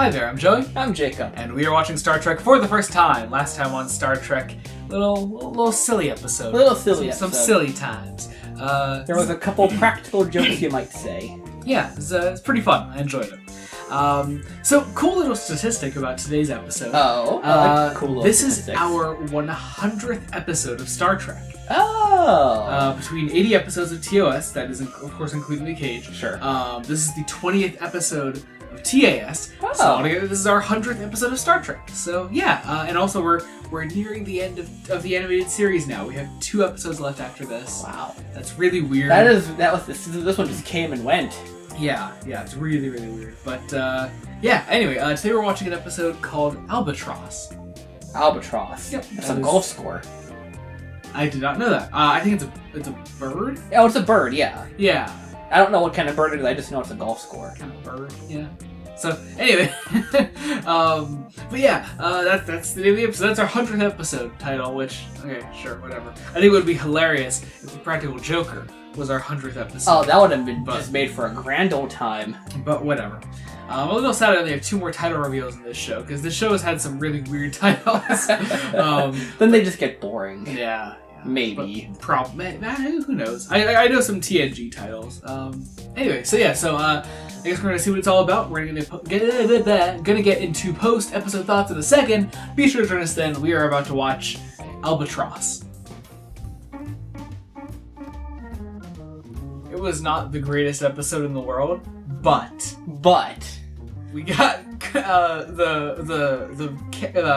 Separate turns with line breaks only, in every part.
Hi there, I'm Joey.
I'm Jacob.
And we are watching Star Trek for the first time. Last time on Star Trek, little silly episode. Some silly times.
There was a couple practical jokes, you might say.
Yeah, it's pretty fun. I enjoyed it. So, cool little statistic about today's episode.
Cool little
this
statistic.
is our 100th episode of Star Trek.
Oh!
Between 80 episodes of TOS, that is, of course, including the cage.
Sure.
This is the 20th episode of TAS.
Oh.
So altogether, this is our 100th episode of Star Trek. So yeah, and also we're nearing the end of the animated series now. We have 2 episodes left after this.
Wow.
That's really weird.
This one just came and went.
Yeah, it's really, really weird. But yeah, anyway, today we're watching an episode called Albatross.
Albatross.
Yep.
It's a golf score.
I did not know that. I think it's a bird?
Oh, it's a bird, yeah.
Yeah.
I don't know what kind of bird it is, I just know it's a golf score.
Kind of bird, yeah. So, anyway, but yeah, that's the name of the episode. That's our 100th episode title, which, okay, sure, whatever. I think it would be hilarious if the Practical Joker was our 100th episode.
Oh, that would have been just made for a grand old time.
But whatever. I'm a little sad I only have 2 more title reveals in this show, because this show has had some really weird titles.
Then they just get boring.
Yeah.
Maybe.
Who knows? I know some TNG titles. Anyway, so I guess we're gonna see what it's all about. We're gonna get into post-episode thoughts in a second. Be sure to join us then. We are about to watch Albatross. It was not the greatest episode in the world, but we got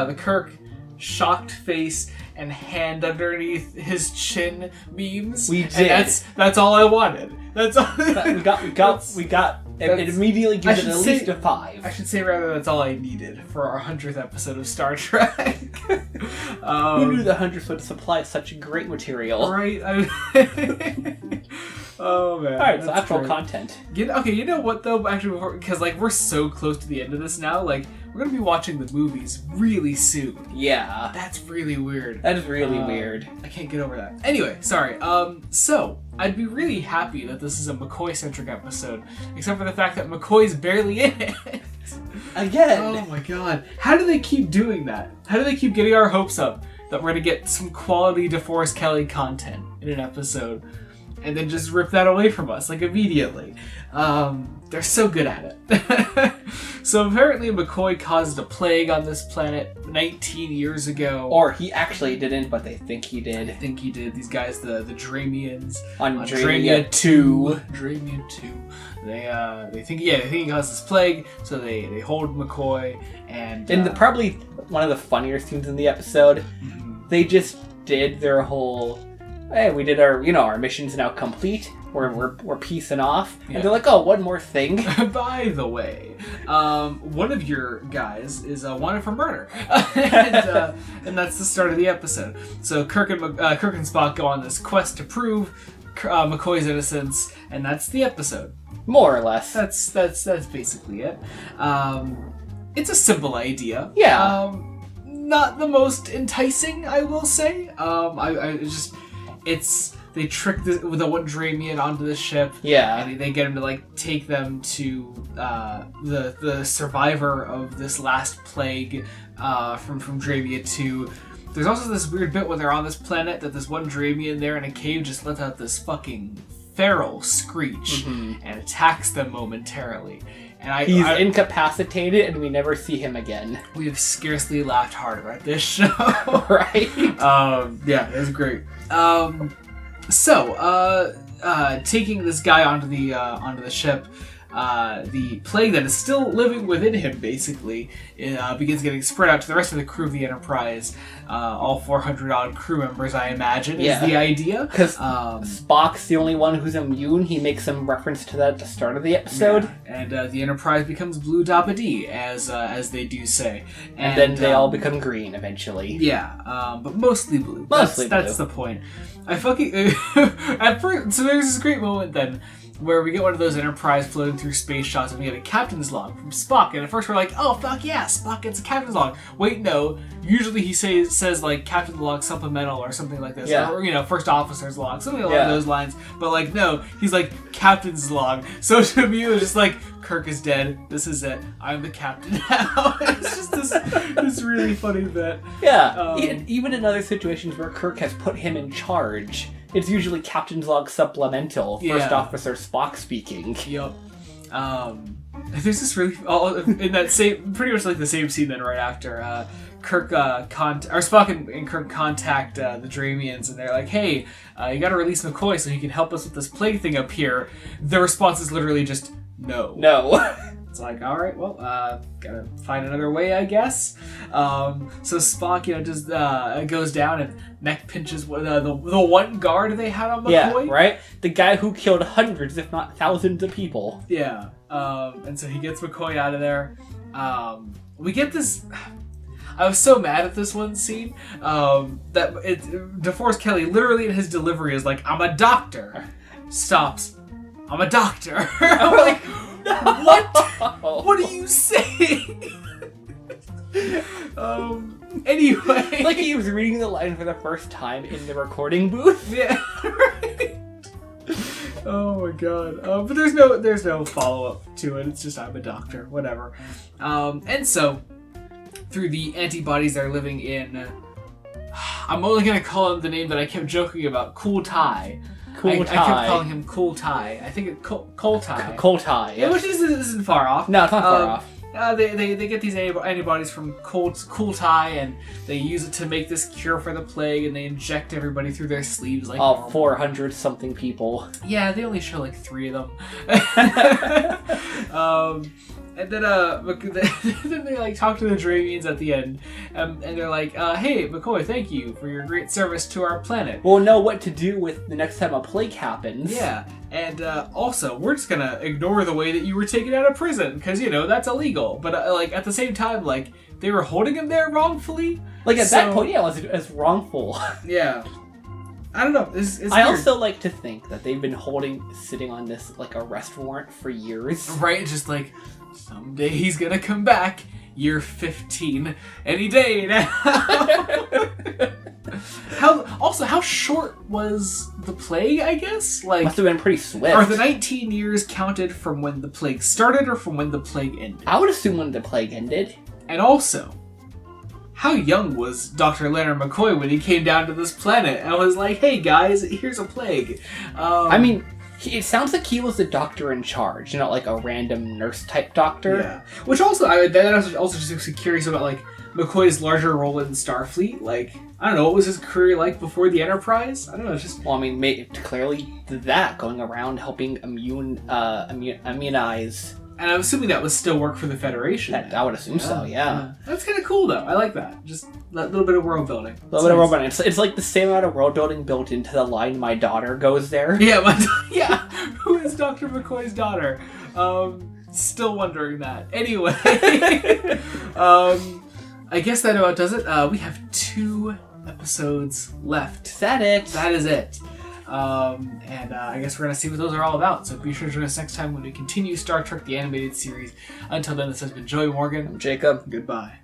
the Kirk shocked face and hand underneath his chin memes.
We did.
And that's all I wanted. That's all.
we got. It immediately gives it at least a 5.
I should say rather that's all I needed for our 100th episode of Star Trek.
Who knew the 100th would supply such great material?
Right. Oh man.
Alright, so actual content.
You know what though? Actually, because we're so close to the end of this now, we're gonna be watching the movies really soon.
Yeah.
That's really weird.
That is really weird.
I can't get over that. Anyway, sorry. So I'd be really happy that this is a McCoy-centric episode, except for the fact that McCoy's barely in it.
Again.
Oh my god. How do they keep doing that? How do they keep getting our hopes up that we're gonna get some quality DeForest Kelley content in an episode, and then just rip that away from us, immediately? They're so good at it. So apparently McCoy caused a plague on this planet 19 years ago.
Or he actually didn't, but they think he did.
I think he did. These guys, the Dramians.
On Dramia 2.
Dramia 2. They think he caused this plague, so they hold McCoy and...
probably one of the funnier scenes in the episode, they just did their whole... Hey, we did our mission's now complete. We're peacing off. Yeah. And they're like, oh, one more thing.
By the way, one of your guys is wanted for murder. and that's the start of the episode. So Kirk and Spock go on this quest to prove McCoy's innocence, and that's the episode.
More or less.
That's basically it. It's a simple idea.
Yeah.
Not the most enticing, I will say. They trick the one Dramian onto the ship.
Yeah.
And they get him to take them to the survivor of this last plague from Dramia 2. There's also this weird bit when they're on this planet that this one Dramian there in a cave just lets out this fucking feral screech and attacks them momentarily. And
he's incapacitated, and we never see him again.
We have scarcely laughed harder at this show.
Right?
Yeah, it was great. So, taking this guy onto the ship, the plague that is still living within him, basically, begins getting spread out to the rest of the crew of the Enterprise. All 400-odd crew members, I imagine, is the idea.
Because Spock's the only one who's immune. He makes some reference to that at the start of the episode.
Yeah. And the Enterprise becomes blue dabba-dee, as they do say.
And then they all become green, eventually.
Yeah, but mostly blue. That's the point. I fucking... at first, so there's this great moment then where we get one of those Enterprise floating through space shots, and we get a captain's log from Spock. And at first we're like, oh fuck yeah, Spock gets a captain's log. Wait, no. Usually he says like captain's log supplemental or something like this, or first officer's log, something along those lines. But like no, he's like captain's log. So to me it was just like, Kirk is dead. This is it. I'm the captain now. It's just this really funny bit.
Yeah. Even in other situations where Kirk has put him in charge, it's usually captain's log supplemental. First officer Spock speaking.
Yep. There's this really in that same, pretty much like the same scene then right after. Spock and Kirk contact the Dramians, and they're like, hey, you gotta release McCoy so he can help us with this plague thing up here. The response is literally just, no. It's like, alright, well, gotta find another way, I guess. So Spock, just goes down and neck pinches the one guard they had on McCoy.
Yeah, right? The guy who killed hundreds, if not thousands of people.
Yeah. And so he gets McCoy out of there. We get this... I was so mad at this one scene that DeForest Kelley literally in his delivery is like, I'm a doctor. Stops. I'm a doctor. I'm like, what? What are you saying? Anyway.
Like he was reading the line for the first time in the recording booth.
Yeah, right. Oh my god. But there's no follow-up to it. It's just, I'm a doctor. Whatever. And so... through the antibodies they're living in, I'm only going to call him the name that I kept joking about, Cool Tai. I kept calling him Cool Tai. I think it's Coal Tai.
Coal Tai, yeah.
Which isn't far off.
No, it's not far off.
They get these antibodies from Cool Tai, and they use it to make this cure for the plague, and they inject everybody through their sleeves like
all 400-something people.
Yeah, they only show like 3 of them. And then then they like talk to the Dramians at the end, and they're like, "Hey, McCoy, thank you for your great service to our planet.
We'll know what to do with the next time a plague happens."
Yeah, and also we're just gonna ignore the way that you were taken out of prison because that's illegal. But like at the same time, like they were holding him there wrongfully.
Like at that point, yeah, it was wrongful.
Yeah. I don't know. It's
I
weird.
also like to think that they've been sitting on this like arrest warrant for years.
Right, just like someday he's gonna come back. Year 15, any day now. How short was the plague? I guess like
must have been pretty swift.
Are the 19 years counted from when the plague started or from when the plague ended?
I would assume when the plague ended.
And also, how young was Dr. Leonard McCoy when he came down to this planet and was like, hey guys, here's a plague?
I mean, it sounds like he was the doctor in charge, not like a random nurse-type doctor.
Yeah. Which also, I was also just curious about, like, McCoy's larger role in Starfleet. Like, I don't know, what was his career like before the Enterprise? I don't know, it's just...
Well, I mean, clearly that, going around helping immunize...
And I'm assuming that was still work for the Federation.
I would assume so, yeah.
That's kind of cool, though. I like that. Just that little bit of world building.
A little bit of world building. It's like the same amount of world building built into the line, my daughter goes there.
Yeah, yeah. Who is Dr. McCoy's daughter? Still wondering that. Anyway. I guess that about does it. We have 2 episodes left.
Is that it?
That is it. And I guess we're going to see what those are all about. So be sure to join us next time when we continue Star Trek the Animated Series. Until then, this has been Joey Morgan.
I'm Jacob.
Goodbye.